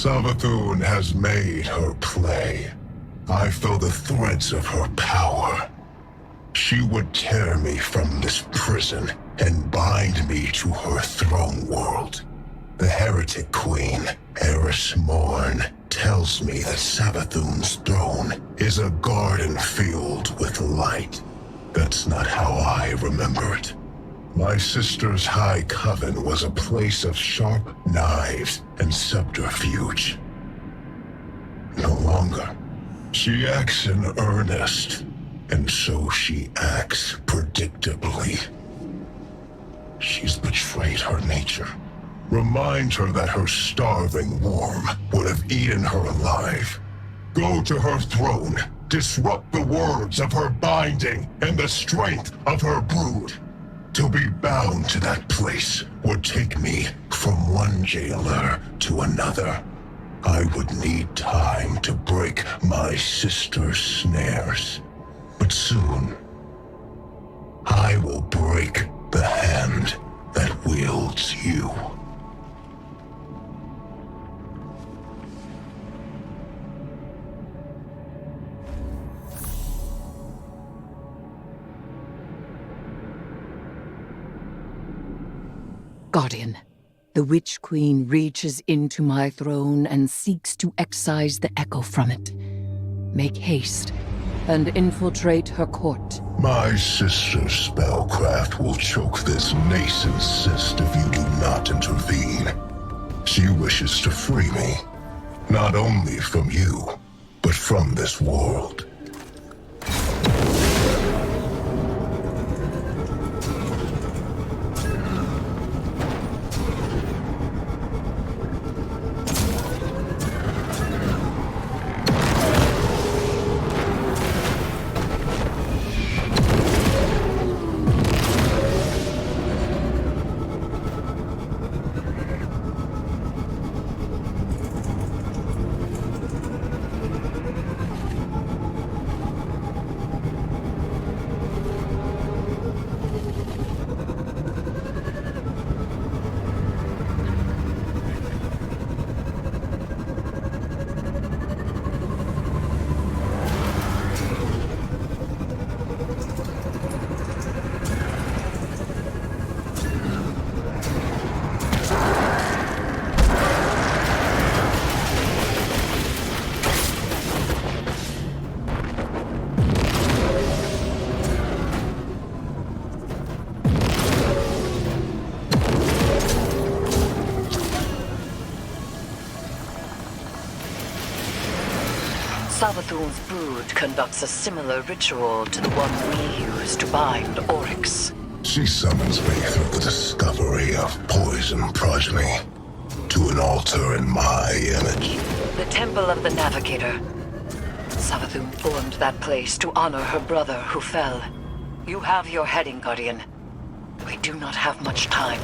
Savathûn has made her play. I feel the threads of her power. She would tear me from this prison and bind me to her throne world. The heretic queen, Eris tells me that Savathûn's throne is a garden filled with light. That's not how I remember it. My sister's high coven was a place of sharp knives and subterfuge. No longer. She acts in earnest, and so she acts predictably. She's betrayed her nature. Remind her that her starving worm would have eaten her alive. Go to her throne, disrupt the words of her binding and the strength of her brood. To be bound to that place would take me from one jailer to another. I would need time to break my sister's snares. But soon, I will break the hand that wields you. Guardian, the Witch Queen reaches into my throne and seeks to excise the echo from it. Make haste and infiltrate her court. My sister's spellcraft will choke this nascent cyst if you do not intervene. She wishes to free me, not only from you, but from this world. Savathûn's brood conducts a similar ritual to the one we use to bind Oryx. She summons me through the discovery of poison progeny to an altar in my image. The Temple of the Navigator. Savathûn formed that place to honor her brother who fell. You have your heading, Guardian. We do not have much time.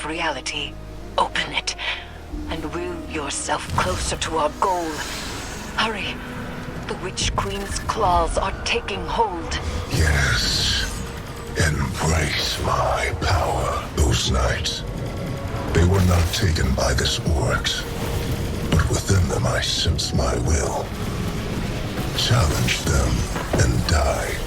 Reality. Open it, and will yourself closer to our goal. Hurry! The Witch Queen's claws are taking hold. Yes. Embrace my power. Those nights, they were not taken by this Oryx, but within them I sense my will. Challenge them and die.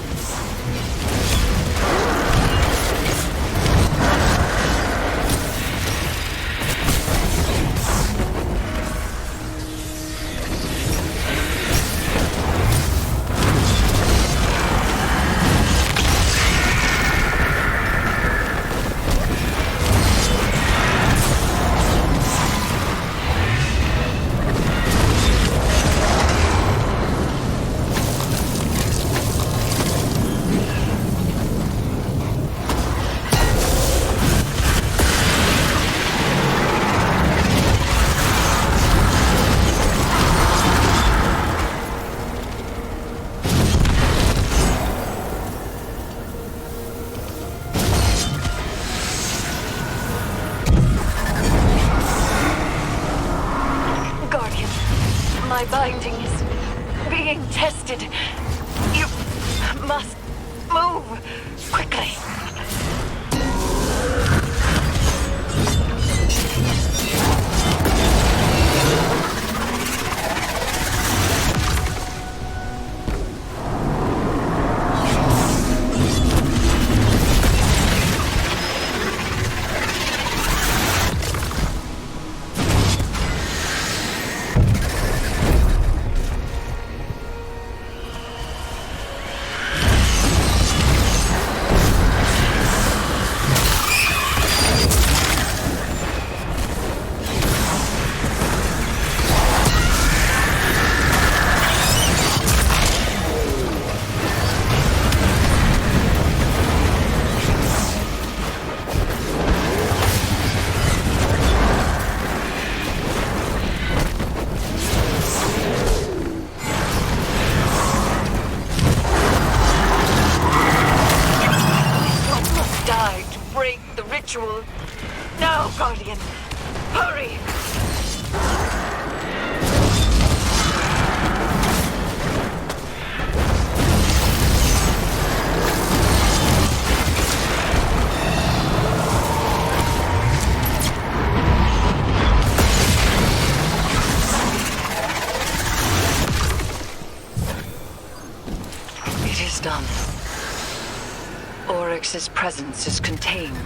My binding is being tested. You must move quickly. Now, Guardian! Hurry! It is done. Oryx's presence is contained.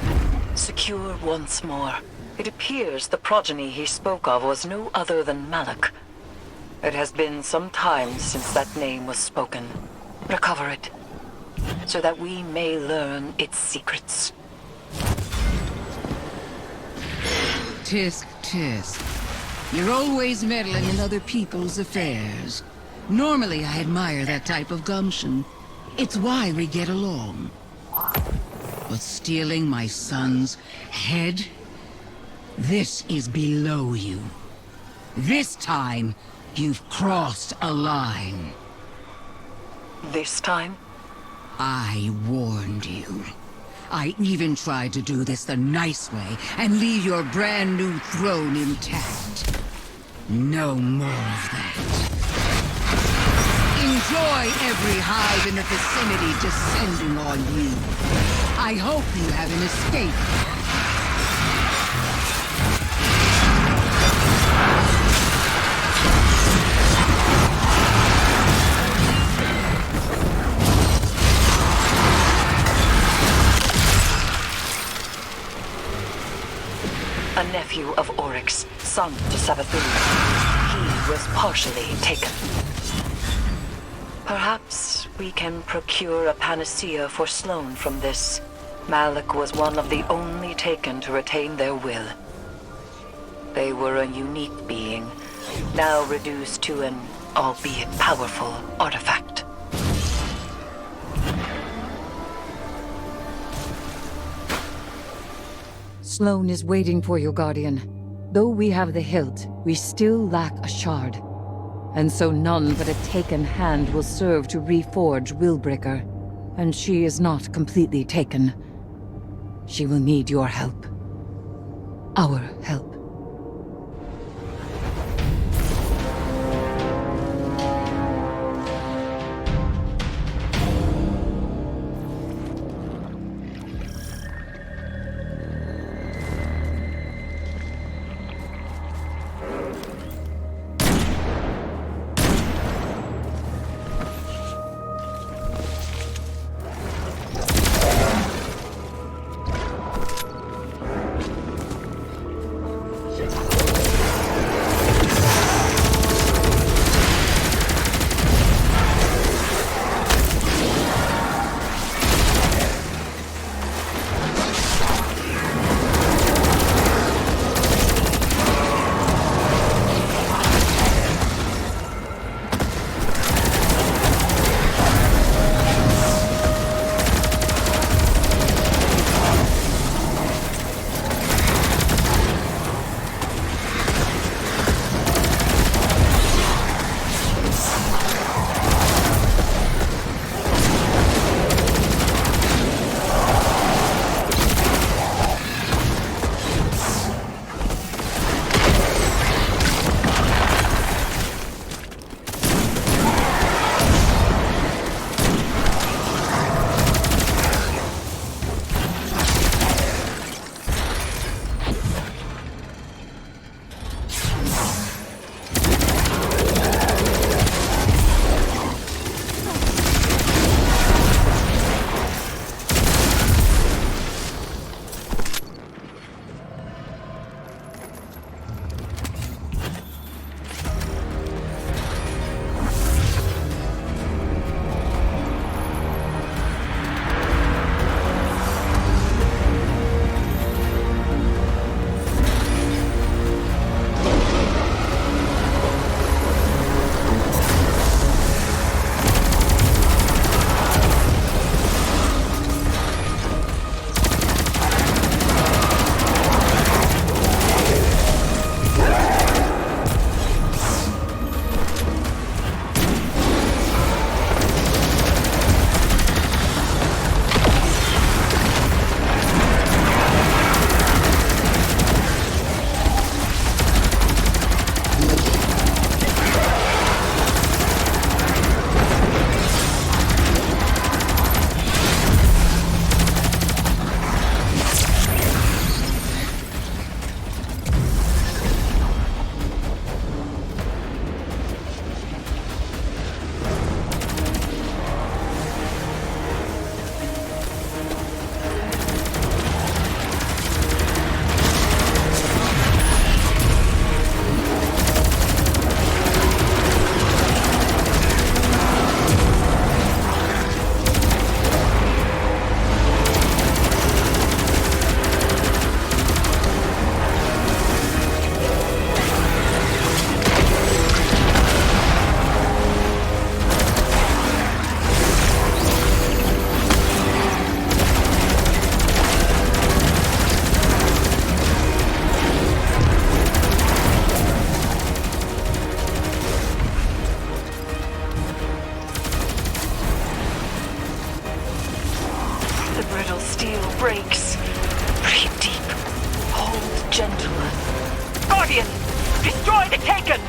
Secure once more. It appears the progeny he spoke of was no other than Malak. It has been some time since that name was spoken. Recover it, so that we may learn its secrets. Tisk, tisk. You're always meddling in other people's affairs. Normally I admire that type of gumption. It's why we get along. But stealing my son's head? This is below you. This time, you've crossed a line. This time? I warned you. I even tried to do this the nice way and leave your brand new throne intact. No more of that. Enjoy every hive in the vicinity descending on you. I hope you have an escape. A nephew of Oryx, son to Savathûn. He was partially taken. Perhaps we can procure a panacea for Sloane from this. Malak was one of the only taken to retain their will. They were a unique being, now reduced to an, albeit powerful, artifact. Sloane is waiting for you, Guardian. Though we have the hilt, we still lack a shard. And so none but a taken hand will serve to reforge Willbreaker. And she is not completely taken. She will need your help. Our help. The brittle steel breaks. Breathe deep. Hold gentle. Guardian! Destroy the Taken!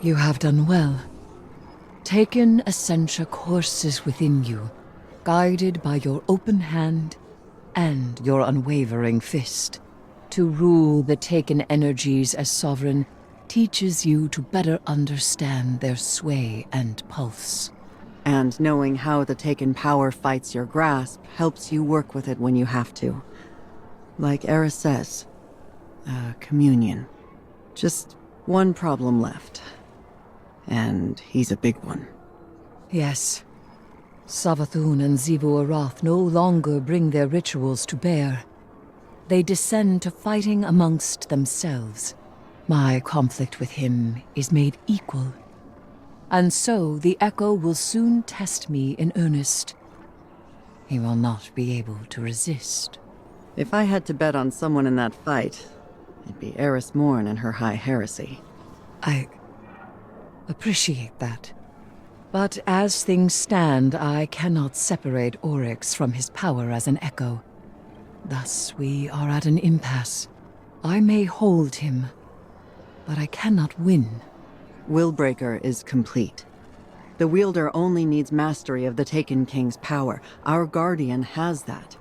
You have done well. Taken Essentia courses within you, guided by your open hand and your unwavering fist. To rule the Taken energies as sovereign teaches you to better understand their sway and pulse. And knowing how the Taken power fights your grasp helps you work with it when you have to. Like Eris says, communion. Just one problem left. And he's a big one. Yes. Savathûn and Xivu Arath no longer bring their rituals to bear. They descend to fighting amongst themselves. My conflict with him is made equal. And so the Echo will soon test me in earnest. He will not be able to resist. If I had to bet on someone in that fight, it'd be Eris Morn and her High Heresy. I appreciate that. But as things stand, I cannot separate Oryx from his power as an Echo. Thus, we are at an impasse. I may hold him, but I cannot win. Willbreaker is complete. The wielder only needs mastery of the Taken King's power. Our Guardian has that.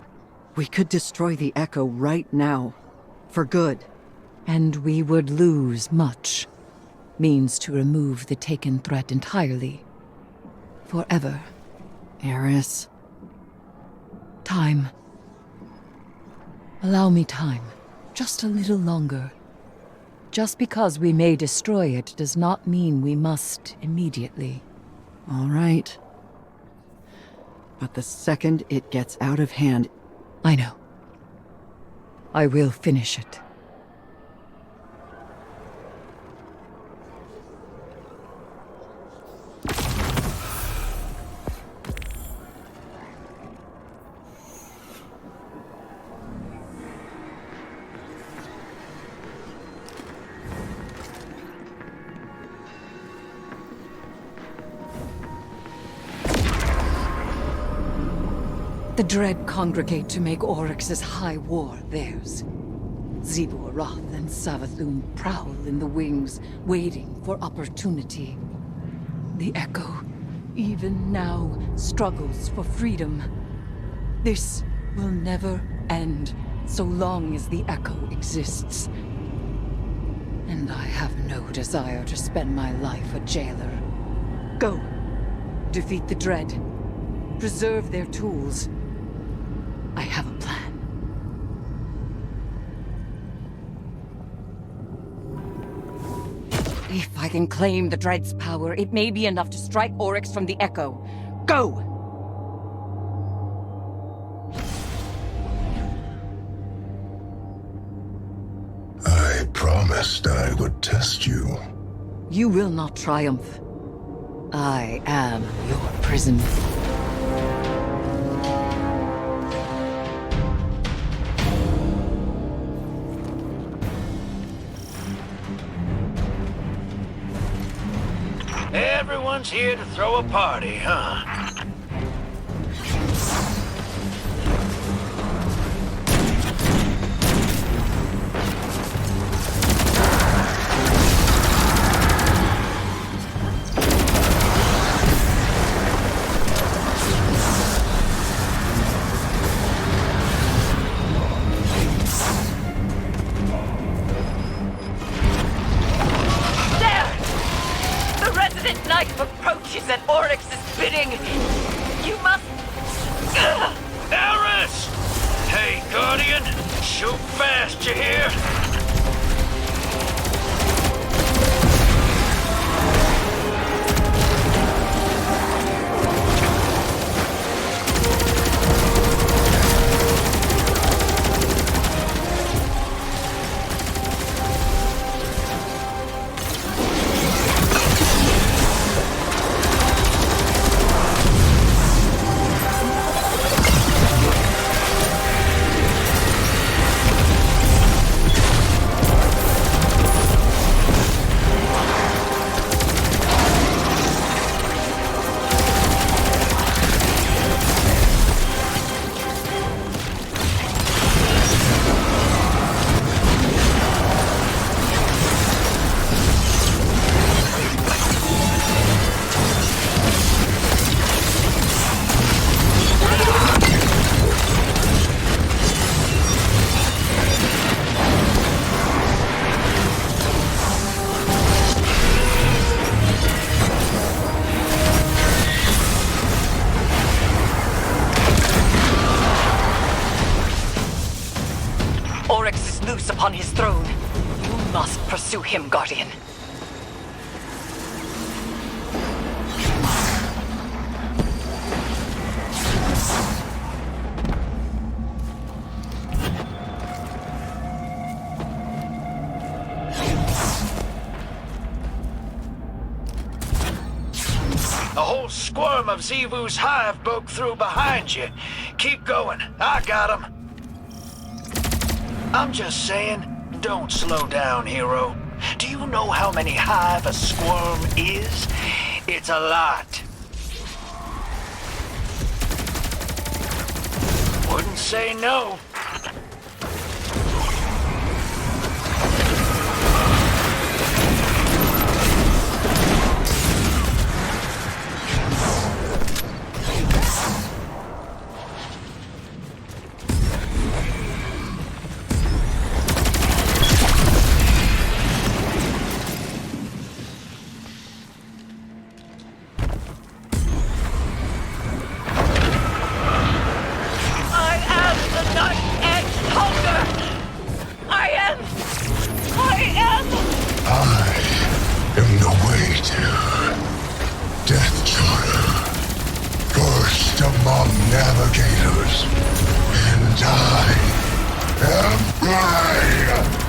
We could destroy the Echo right now. For good. And we would lose much. Means to remove the Taken threat entirely. Forever. Eris. Time. Allow me time. Just a little longer. Just because we may destroy it does not mean we must immediately. All right. But the second it gets out of hand... I know. I will finish it. The Dread congregate to make Oryx's high war theirs. Xivu Arath and Savathûn prowl in the wings, waiting for opportunity. The Echo, even now, struggles for freedom. This will never end, so long as the Echo exists. And I have no desire to spend my life a jailer. Go. Defeat the Dread. Preserve their tools. I have a plan. If I can claim the Dread's power, it may be enough to strike Oryx from the Echo. Go! I promised I would test you. You will not triumph. I am your prison. Everyone's here to throw a party, huh? Approaches at Oryx's bidding. You must... Eris! Hey, Guardian! Shoot fast, you hear? Oryx is loose upon his throne. You must pursue him, Guardian. A whole squirm of Xivu's Hive broke through behind you. Keep going. I got him. I'm just saying, don't slow down, hero. Do you know how many Hive a squirm is? It's a lot. Wouldn't say no. Navigators, and I am Brian!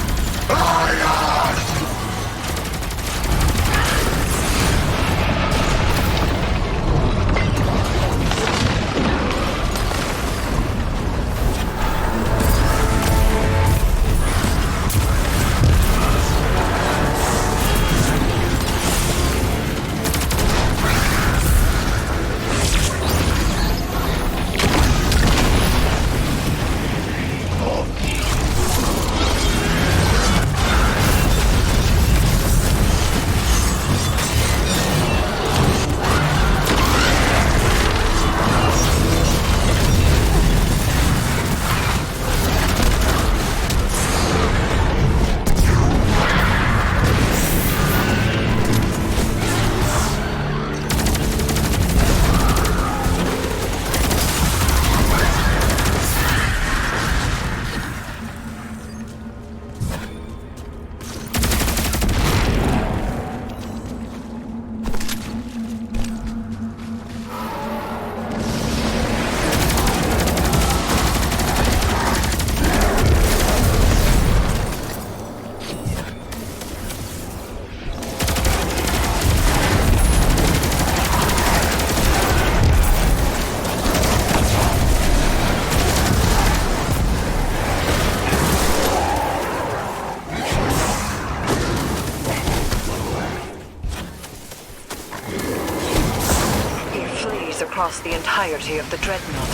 across the entirety of the Dreadnought.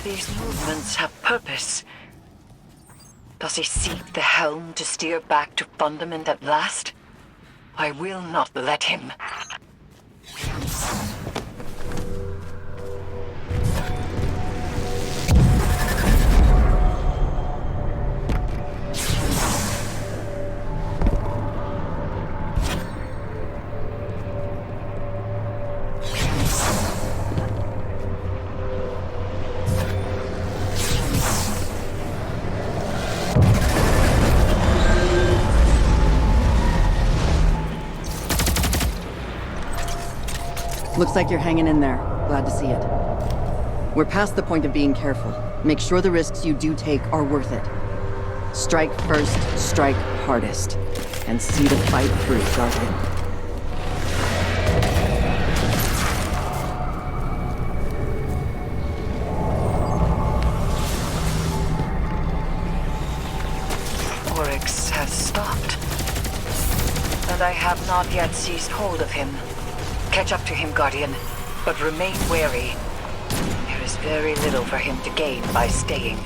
These movements have purpose. Does he seek the helm to steer back to fundament at last? I will not let him. Looks like you're hanging in there. Glad to see it. We're past the point of being careful. Make sure the risks you do take are worth it. Strike first, strike hardest. And see the fight through, Guardian. Oryx has stopped. And I have not yet seized hold of him. Catch up to him, Guardian, but remain wary. There is very little for him to gain by staying.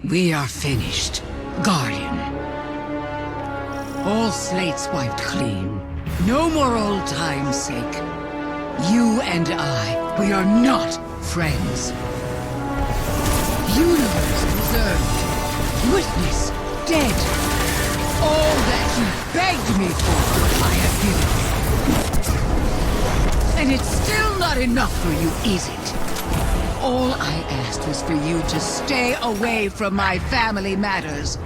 We are finished, Guardian. All slates wiped clean. No more old time's sake. You and I, we are not friends. Universe preserved. Witness, dead. All that you begged me for, I have given you. And it's still not enough for you, is it? All I asked was for you to stay away from my family matters.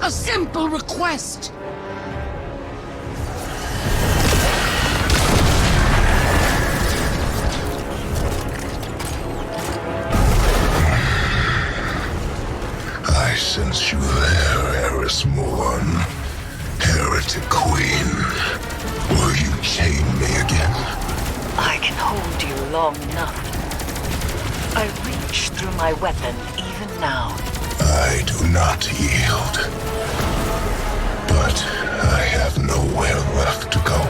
A simple request. I sense you there, Eris Morn. Heretic Queen. Will you chain me again? I can hold you long enough. I reach through my weapon even now. I do not yield. But I have nowhere left to go.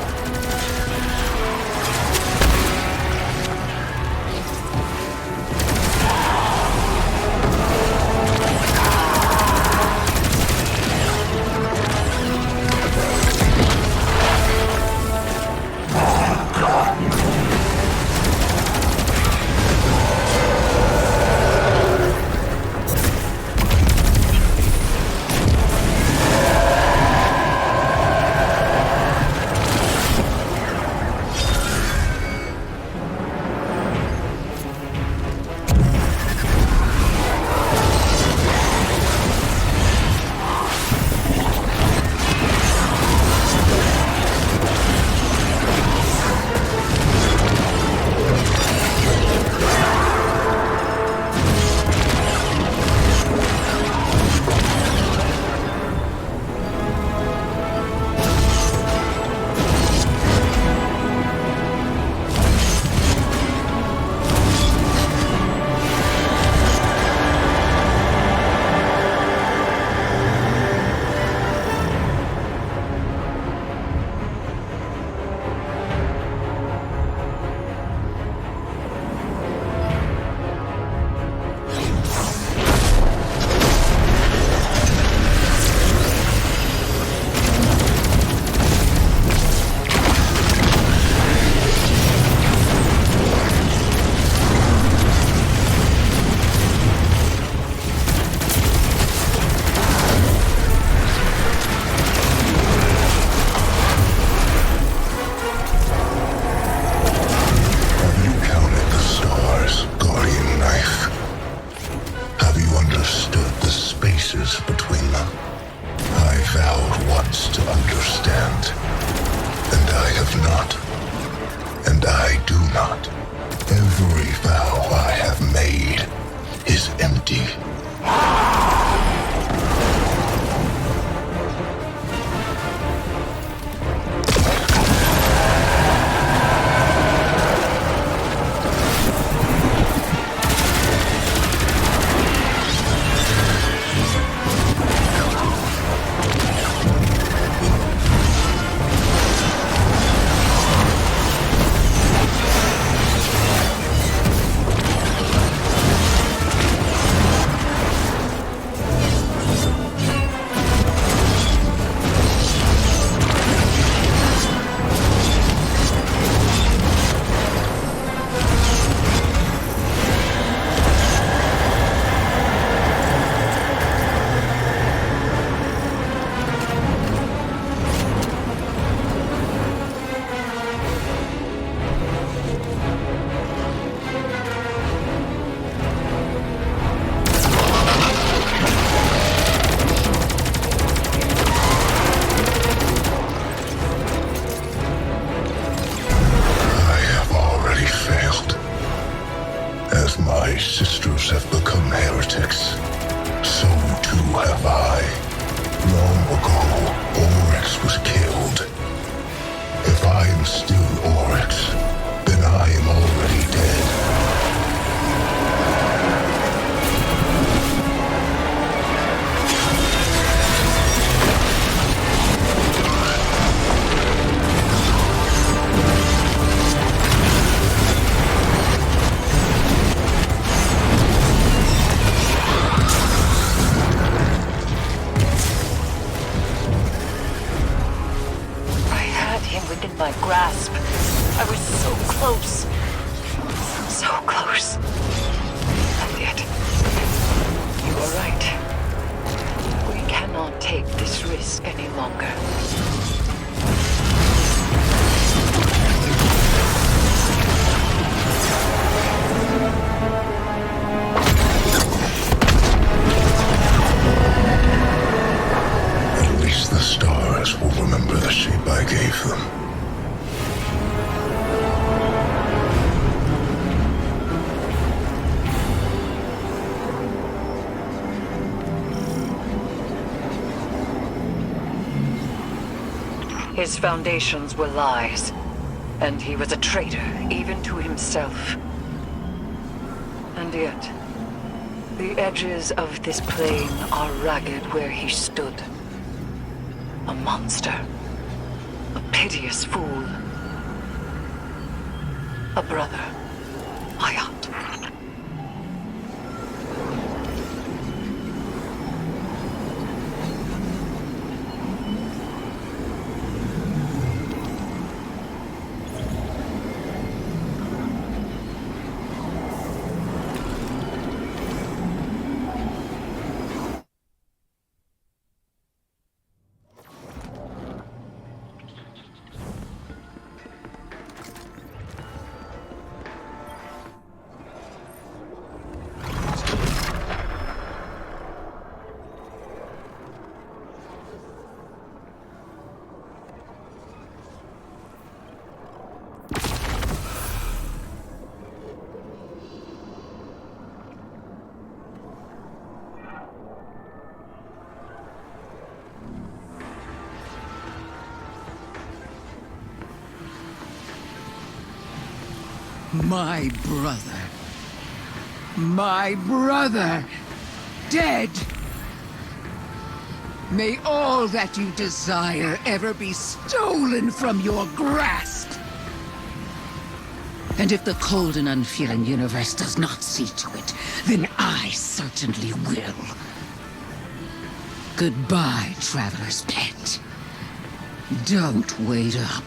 As my sisters have become heretics, so too have I. Long ago, Oryx was killed. If I am still Oryx, then I am already dead. Within my grasp. I was so close. So close. And yet, you are right. We cannot take this risk any longer. At least the stars will remember the shape I gave them. His foundations were lies, and he was a traitor even to himself. And yet, the edges of this plane are ragged where he stood. A monster. A piteous fool. A brother. Hayat. My brother. My brother. Dead. May all that you desire ever be stolen from your grasp. And if the cold and unfeeling universe does not see to it, then I certainly will. Goodbye, traveler's pet. Don't wait up.